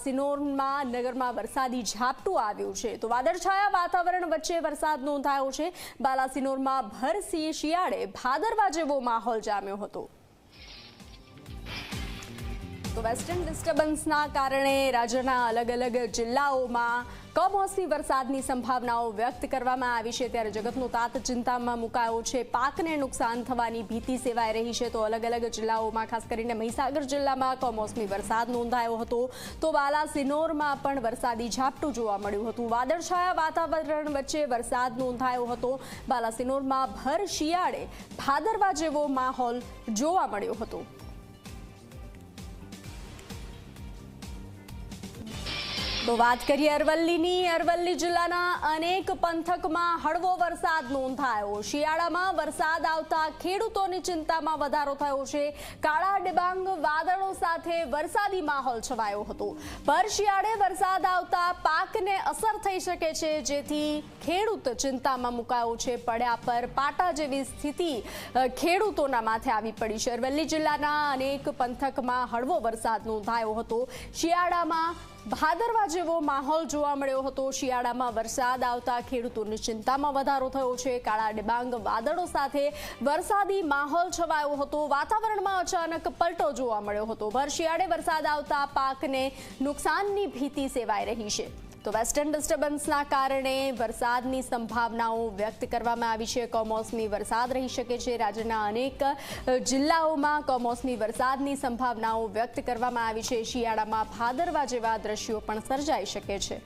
બાલાસિનોરમાં નગરમાં વરસાદી ઝાપટું આવ્યું છે તો વાદળછાયા વાતાવરણ વચ્ચે વરસાદ નોંધાયો છે। બાલાસિનોરમાં ભર શિયાળે ભાદરવા જેવો માહોલ જામ્યો હતો। તો વેસ્ટર્ન ડિસ્ટર્બન્સના કારણે રાજ્યના અલગ અલગ જિલ્લાઓમાં કમોસમી વરસાદની સંભાવનાઓ વ્યક્ત કરવામાં આવી છે, ત્યારે જગતનો તાત ચિંતામાં મુકાયો છે। પાકને નુકસાન થવાની ભીતિ સેવાઈ રહી છે। તો અલગ અલગ જિલ્લાઓમાં ખાસ કરીને મહીસાગર જિલ્લામાં કમોસમી વરસાદ નોંધાયો હતો તો બાલાસિનોરમાં પણ વરસાદી ઝાપટું જોવા મળ્યું હતું। વાદળછાયા વાતાવરણ વચ્ચે વરસાદ નોંધાયો હતો। બાલાસિનોરમાં ભર શિયાળે ભાદરવા જેવો માહોલ જોવા મળ્યો હતો। તો વાત કરીએ અરવલ્લીની। અરવલ્લી જિલ્લાના અનેક પંથકમાં હળવો વરસાદ નોંધાયો। શિયાળામાં વરસાદ આવતા ખેડૂતોની ચિંતામાં વધારો થયો છે। કાળા ડિબાંગ વાદળો સાથે વરસાદી માહોલ છવાયો હતો। ભર શિયાળે વરસાદ આવતા પાકને અસર થઈ શકે છે, જેથી ખેડૂત ચિંતામાં મુકાયો છે। પડ્યા પર પાટા જેવી સ્થિતિ ખેડૂતોના માથે આવી પડી છે। અરવલ્લી જિલ્લાના અનેક પંથકમાં હળવો વરસાદ નોંધાયો હતો। શિયાળામાં ભાદરવા જેવો માહોલ જોવા મળ્યો હતો। શિયાળામાં વરસાદ આવતા ખેડૂતોની ચિંતામાં વધારો થયો છે। કાળા ડિબાંગ વાદળો સાથે વરસાદી માહોલ છવાયો હતો। વાતાવરણમાં અચાનક પલટો જોવા મળ્યો હતો। ભર શિયાળે વરસાદ આવતા પાકને નુકસાનની ભીતિ સેવાઈ રહી છે। તો વેસ્ટર્ન ડિસ્ટર્બન્સના કારણે વરસાદની સંભાવનાઓ વ્યક્ત કરવામાં આવી છે। કમોસમી વરસાદ રહી શકે છે। રાજ્યના અનેક જિલ્લાઓમાં કમોસમી વરસાદની સંભાવનાઓ વ્યક્ત કરવામાં આવી છે। શિયાળામાં ભાદરવા જેવા દ્રશ્યો પણ સર્જાઈ શકે છે।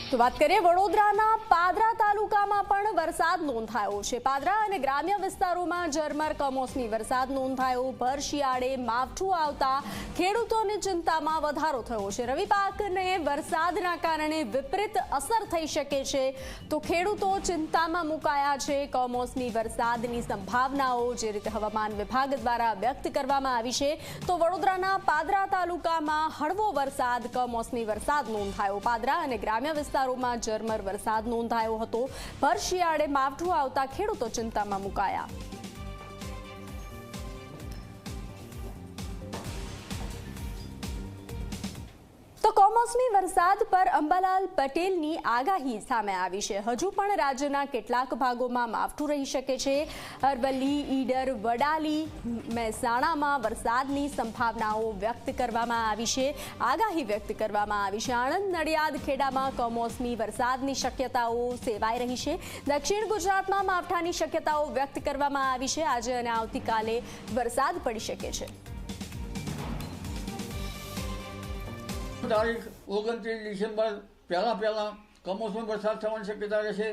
તો વાત કરીએ વડોદરાના પાદરા તાલુકામાં પણ વરસાદ નોંધાયો છે। પાદરા અને ગ્રામ્ય વિસ્તારોમાં ઝરમર કમોસમી વરસાદ નોંધાયો। ભર શિયાળે માવઠું આવતા ખેડૂતોની ચિંતામાં વધારો થયો છે। રવિ પાકને વરસાદના કારણે વિપરીત અસર થઈ શકે છે, તો ખેડૂતો ચિંતામાં મુકાયા છે। કમોસમી વરસાદની સંભાવનાઓ જે રીતે હવામાન વિભાગ દ્વારા વ્યક્ત કરવામાં આવી છે, તો વડોદરાના પાદરા તાલુકામાં હળવો વરસાદ કમોસમી વરસાદ નોંધાયો। પાદરા અને ગ્રામ્ય વિસ્તારોમાં ઝરમર વરસાદ નોંધાયો હતો। ભર શિયાળે માવઠું આવતા ખેડૂતો ચિંતામાં મુકાયા। તો કમોસમી વરસાદ પર અંબાલાલ પટેલની આગાહી સામે આવી છે। હજુ પણ રાજ્યના કેટલાક ભાગોમાં માવઠું રહી શકે છે। અરવલ્લી, ઈડર, વડાલી, મહેસાણામાં વરસાદની સંભાવનાઓ વ્યક્ત કરવામાં આવી છે। આગાહી વ્યક્ત કરવામાં આવી છે। આણંદ, નડિયાદ, ખેડામાં કમોસમી વરસાદની શક્યતાઓ સેવાઈ રહી છે। દક્ષિણ ગુજરાતમાં માવઠાની શક્યતાઓ વ્યક્ત કરવામાં આવી છે। આજે અને આવતીકાલે વરસાદ પડી શકે છે। તારીખ 29 ડિસેમ્બર પહેલા કમોસમી વરસાદ થવાની શક્યતા રહેશે।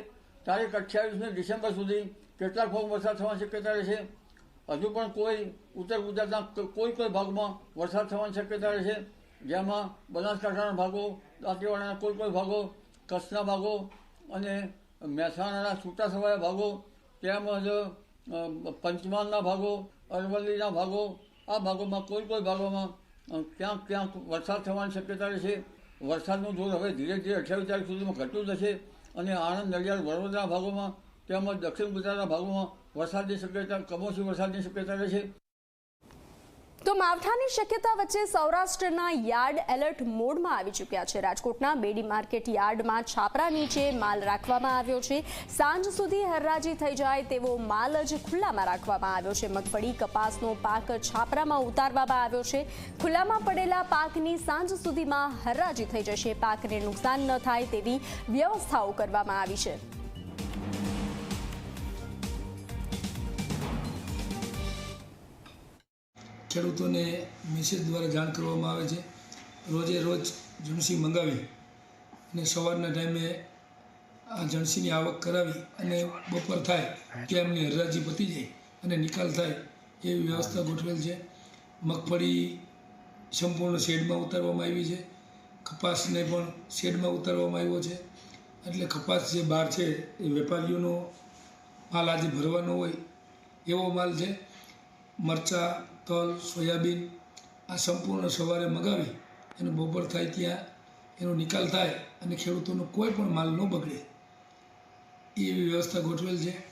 તારીખ 28 ડિસેમ્બર સુધી કેટલાક ભાગ વરસાદ થવાની શક્યતા રહેશે। હજુ પણ કોઈ ઉત્તર ગુજરાતના કોઈ ભાગમાં વરસાદ થવાની શક્યતા રહેશે, જેમાં બનાસકાંઠાના ભાગો, દાંતીવાડાના કોઈ ભાગો, કચ્છના ભાગો અને મહેસાણાના છૂટાછવાયા ભાગો, તેમજ પંચમહાલના ભાગો, અરવલ્લીના ભાગો, આ ભાગોમાં કોઈ ભાગોમાં ક્યાંક વરસાદ થવાની શક્યતા રહેશે। વરસાદનું જોર હવે ધીરે ધીરે 28 તારીખ સુધીમાં ઘટતું જશે અને આણંદ, નડિયાદ, વડોદરાના ભાગોમાં તેમજ દક્ષિણ ગુજરાતના ભાગોમાં વરસાદની શક્યતા, કમોસમી વરસાદની શક્યતા રહેશે। તો માવઠાની શક્યતા વચ્ચે સૌરાષ્ટ્રના યાર્ડ એલર્ટ મોડમાં આવી ચૂક્યા છે। રાજકોટના બેડી માર્કેટ યાર્ડમાં છાપરા નીચે માલ રાખવામાં આવ્યો છે। સાંજ સુધી હરરાજી થઈ જાય તેવો માલ જ ખુલ્લામાં રાખવામાં આવ્યો છે। મગફળી, કપાસનો પાક છાપરામાં ઉતારવામાં આવ્યો છે। ખુલ્લામાં પડેલા પાકની સાંજ સુધીમાં હરરાજી થઈ જશે। પાકને નુકસાન ન થાય તેવી વ્યવસ્થાઓ કરવામાં આવી છે। ખેડૂતોને મેસેજ દ્વારા જાણ કરવામાં આવે છે। રોજે રોજ જણસી મંગાવી અને સવારના ટાઈમે આ જણસીની આવક કરાવી અને બપોર થાય કે એમની હરરાજી પતી જાય અને નિકાલ થાય એવી વ્યવસ્થા ગોઠવેલ છે। મગફળી સંપૂર્ણ શેડમાં ઉતારવામાં આવી છે। કપાસને પણ શેડમાં ઉતારવામાં આવ્યો છે। એટલે કપાસ જે બહાર છે એ વેપારીઓનો માલ આજે ભરવાનો હોય એવો માલ છે। મરચાં, તલ, સોયાબીન આ સંપૂર્ણ સવારે મગાવી અને બપોર થાય ત્યાં એનો નિકાલ થાય અને ખેડૂતોનો કોઈ પણ માલ ન બગડે એવી વ્યવસ્થા ગોઠવેલ છે।